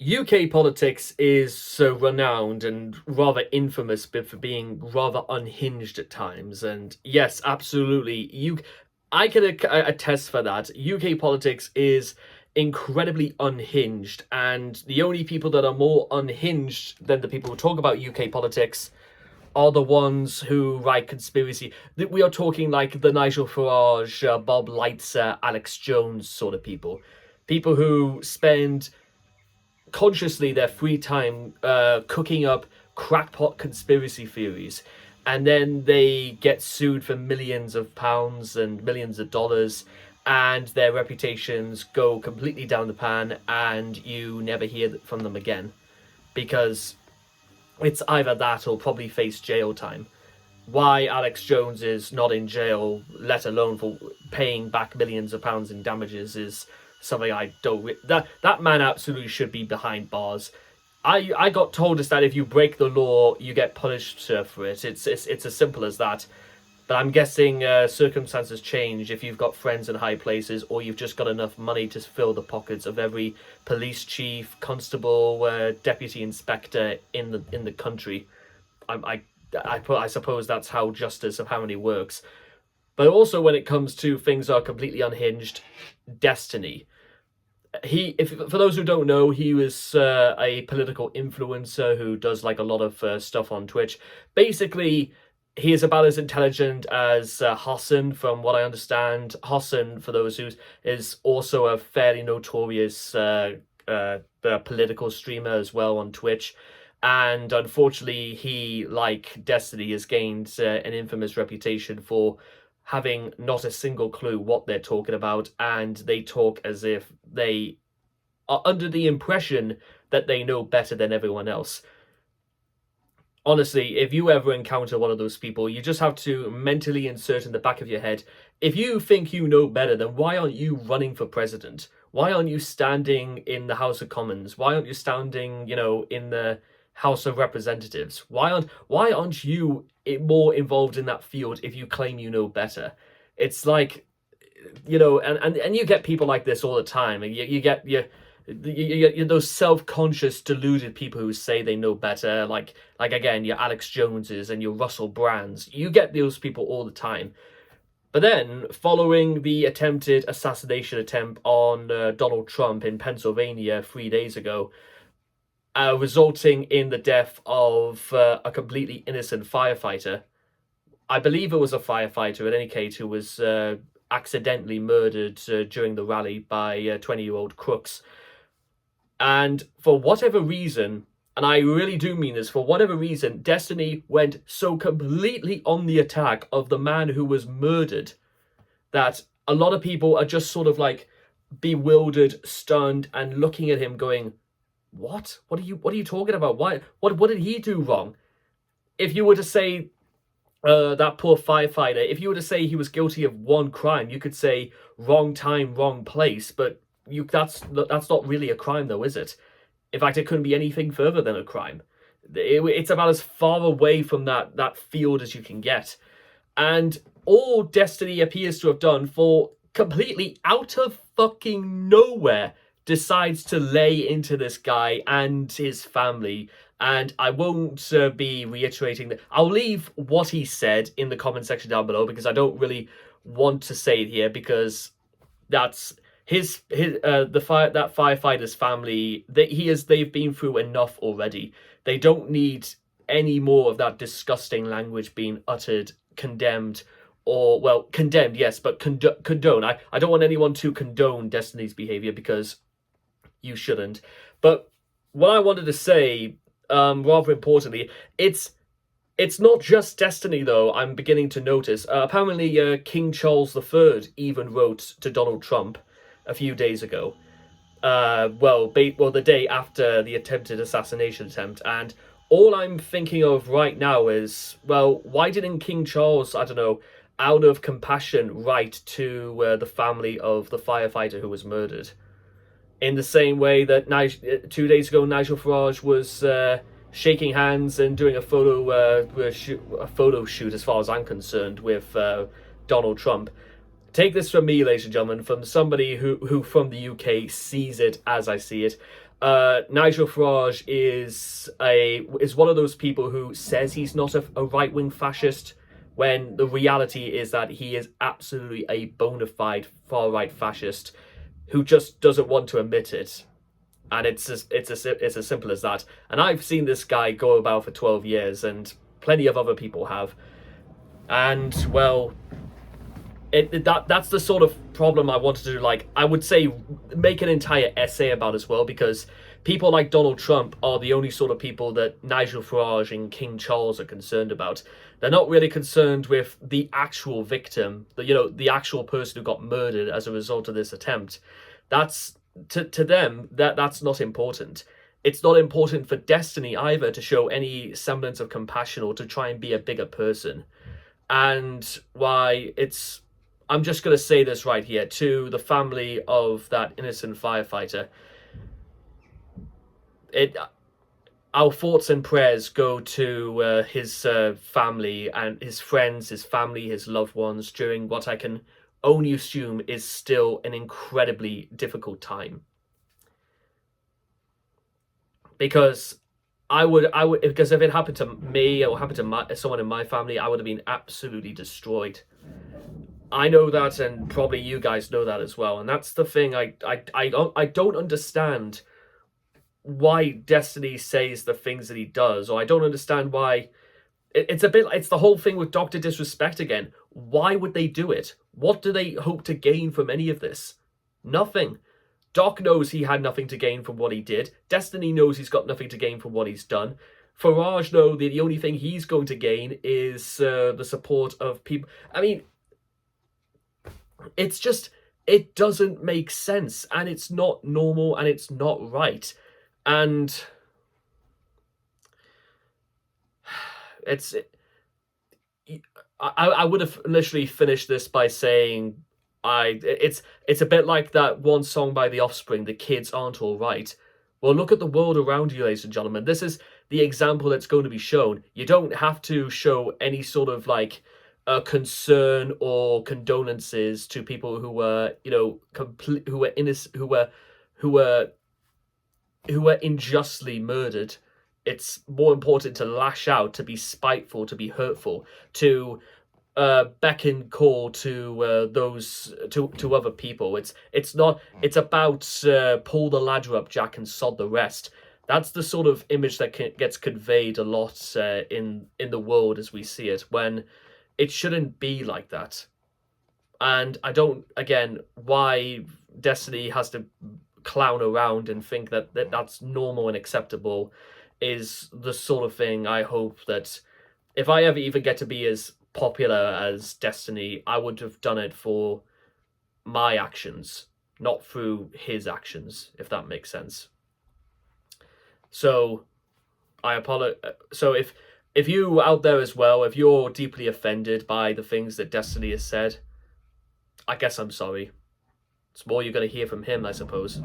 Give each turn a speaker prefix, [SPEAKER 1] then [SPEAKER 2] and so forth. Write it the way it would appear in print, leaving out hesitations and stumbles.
[SPEAKER 1] UK politics is renowned and rather infamous for being rather unhinged at times. And yes, absolutely, I can attest for that. UK politics is incredibly unhinged, and the only people that are more unhinged than the people who talk about UK politics are the ones who write conspiracy. We are talking like the Nigel Farage, Bob Lightser, Alex Jones sort of people. People who spend consciously their free time cooking up crackpot conspiracy theories, and then they get sued for millions of pounds and millions of dollars, and their reputations go completely down the pan, and you never hear from them again because it's either that or probably face jail time. Why Alex Jones is not in jail, let alone for paying back millions of pounds in damages, is something I don't. That man absolutely should be behind bars. I got told is that if you break the law, you get punished for it. It's as simple as that. But I'm guessing circumstances change if you've got friends in high places, or you've just got enough money to fill the pockets of every police chief, constable, deputy inspector in the country. I suppose that's how justice apparently works. But also when it comes to things that are completely unhinged, Destiny. For those who don't know, he was a political influencer who does like a lot of stuff on Twitch. Basically, he is about as intelligent as Hassan, from what I understand. Hassan, for those who is also a fairly notorious political streamer as well on Twitch. And unfortunately, he, like Destiny, has gained an infamous reputation for having not a single clue what they're talking about, and they talk as if they are under the impression that they know better than everyone else. Honestly, if you ever encounter one of those people, you just have to mentally insert in the back of your head, if you think you know better, then why aren't you running for president? Why aren't you standing in the House of Commons? Why aren't you standing, in the House of Representatives? Why aren't you more involved in that field if you claim you know better? It's like, and you get people like this all the time. You get those self-conscious, deluded people who say they know better, like again, your Alex Joneses and your Russell Brands. You get those people all the time. But then, following the attempted assassination attempt on Donald Trump in Pennsylvania 3 days ago, resulting in the death of a completely innocent firefighter. I believe it was a firefighter, in any case, who was accidentally murdered during the rally by 20-year-old crooks. And for whatever reason, and I really do mean this, for whatever reason, Destiny went so completely on the attack of the man who was murdered that a lot of people are just sort of like bewildered, stunned, and looking at him going, What? What are you talking about? Why? What did he do wrong? If you were to say that poor firefighter, if you were to say he was guilty of one crime, you could say wrong time, wrong place. But that's not really a crime, though, is it? In fact, it couldn't be anything further than a crime. It's about as far away from that field as you can get. And all Destiny appears to have done, for completely out of fucking nowhere, decides to lay into this guy and his family. And I won't be reiterating that. I'll leave what he said in the comment section down below, because I don't really want to say it here, because that's that firefighter's family. They've been through enough already. They don't need any more of that disgusting language being uttered, condemned, or, well, condemned, yes, but condone. I don't want anyone to condone Destiny's behavior, because you shouldn't. But what I wanted to say, rather importantly, it's not just Destiny, though. I'm beginning to notice. Apparently, King Charles III even wrote to Donald Trump a few days ago. The day after the attempted assassination attempt. And all I'm thinking of right now is, well, why didn't King Charles, I don't know, out of compassion, write to the family of the firefighter who was murdered? In the same way that 2 days ago, Nigel Farage was shaking hands and doing a photo shoot, as far as I'm concerned, with Donald Trump. take this from me, ladies and gentlemen, from somebody who from the UK sees it as I see it. Nigel Farage is one of those people who says he's not a right-wing fascist, when the reality is that he is absolutely a bona fide far-right fascist who just doesn't want to admit it. And it's as simple as that. And I've seen this guy go about for 12 years, and plenty of other people have. And, well, that's the sort of problem I wanted to, like, I would say, make an entire essay about as well, because people like Donald Trump are the only sort of people that Nigel Farage and King Charles are concerned about. They're not really concerned with the actual victim, the actual person who got murdered as a result of this attempt. That's, to them, that's not important. It's not important for Destiny either to show any semblance of compassion or to try and be a bigger person. And I'm just going to say this right here to the family of that innocent firefighter. Our thoughts and prayers go to his family and his friends, his family, his loved ones during what I can only assume is still an incredibly difficult time. Because because if it happened to me or happened to someone in my family, I would have been absolutely destroyed. I know that, and probably you guys know that as well. And that's the thing. I don't understand why Destiny says the things that he does, or I don't understand why. It's the whole thing with Dr. Disrespect again. Why would they do it? What do they hope to gain from any of this? Nothing. Doc knows he had nothing to gain from what he did. Destiny knows he's got nothing to gain from what he's done. Farage knows the only thing he's going to gain is the support of people. I mean, it's just, it doesn't make sense, and it's not normal, and it's not right. And I would have literally finished this by saying, it's a bit like that one song by The Offspring, The Kids Aren't All Right. Well, look at the world around you, ladies and gentlemen. This is the example that's going to be shown. You don't have to show any sort of concern or condolences to people who were, who were innocent, who were unjustly murdered. It's more important to lash out, to be spiteful, to be hurtful, to beckon call to to other people. It's about pull the ladder up, Jack, and sod the rest. That's the sort of image that gets conveyed a lot in the world as we see it, when it shouldn't be like that. And I don't, again, why Destiny has to clown around and think that's normal and acceptable is the sort of thing I hope that if I ever even get to be as popular as Destiny, I would have done it for my actions, not through his actions, if that makes sense. So I apologize. So if you out there as well, if you're deeply offended by the things that Destiny has said, I guess I'm sorry. It's more you're going to hear from him, I suppose.